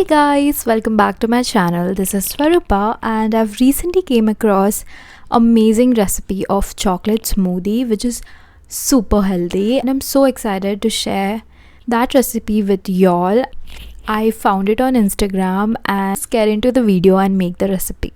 Hey guys, welcome back to my channel. This is Swarupa and I've recently came across amazing recipe of chocolate smoothie which is super healthy and I'm so excited to share that recipe with y'all. I found it on Instagram and let's get into the video and make the recipe.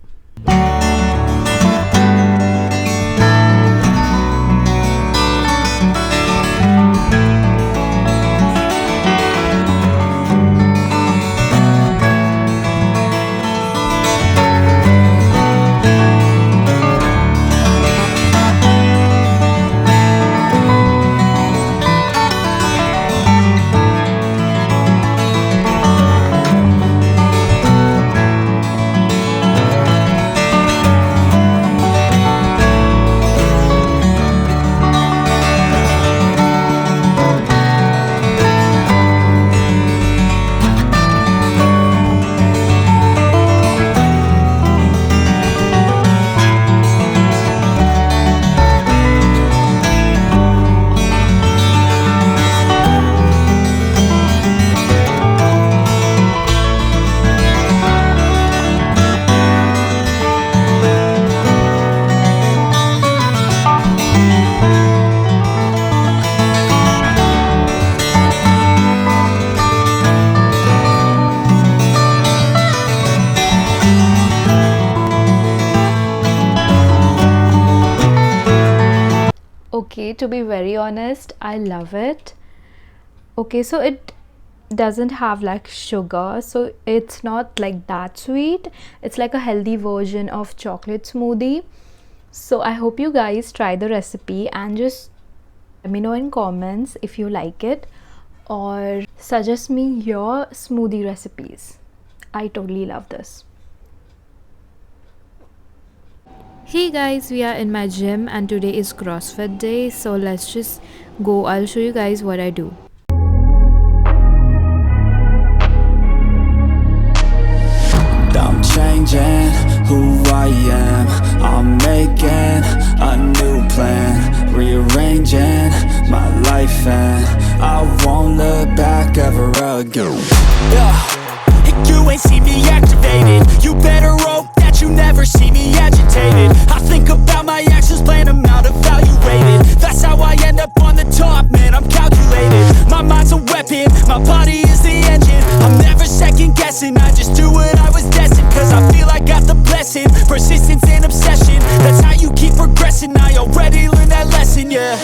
Okay, to be very honest, I love it. Okay, so it doesn't have like sugar, so it's not like that sweet. It's like a healthy version of chocolate smoothie. So I hope you guys try the recipe and just let me know in comments if you like it or suggest me your smoothie recipes. I totally love this. Hey guys, we are in my gym and today is CrossFit day, so let's just go. I'll show you guys what I do. I'm changing who I am. I'm making a new plan, rearranging my life and I won't look back ever again. You ain't see me activated. You better hope that you never see me agitated. I think about my actions, plan them out, evaluated. That's how I end up on the top, man, I'm calculated. My mind's a weapon, my body is the engine. I'm never second guessing, I just do what I was destined. Cause I feel I got the blessing, persistence and obsession. That's how you keep progressing, I already learned that lesson, yeah.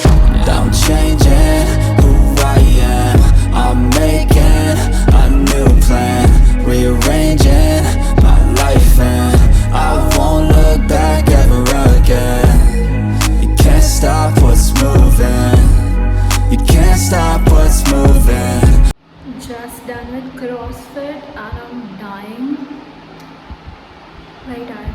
I'm changing who I am. I'm making a new plan, rearranging my life and I won't look back ever again. You can't stop what's moving. You can't stop what's moving. Just done with CrossFit and I'm dying. Very tired.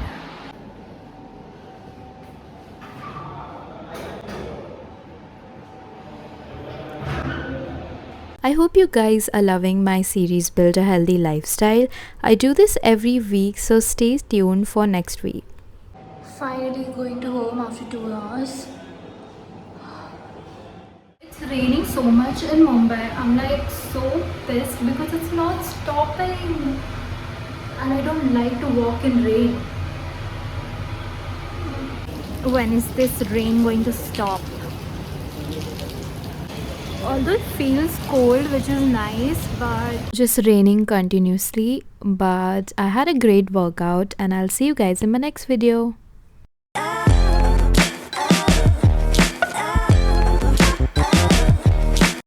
I hope you guys are loving my series Build a Healthy Lifestyle. I do this every week, so stay tuned for next week. Finally going to home after 2 hours. It's raining so much in Mumbai. I'm like so pissed because it's not stopping. And I don't like to walk in rain. When is this rain going to stop? Although it feels cold, which is nice, but just raining continuously. But I had a great workout and I'll see you guys in my next video.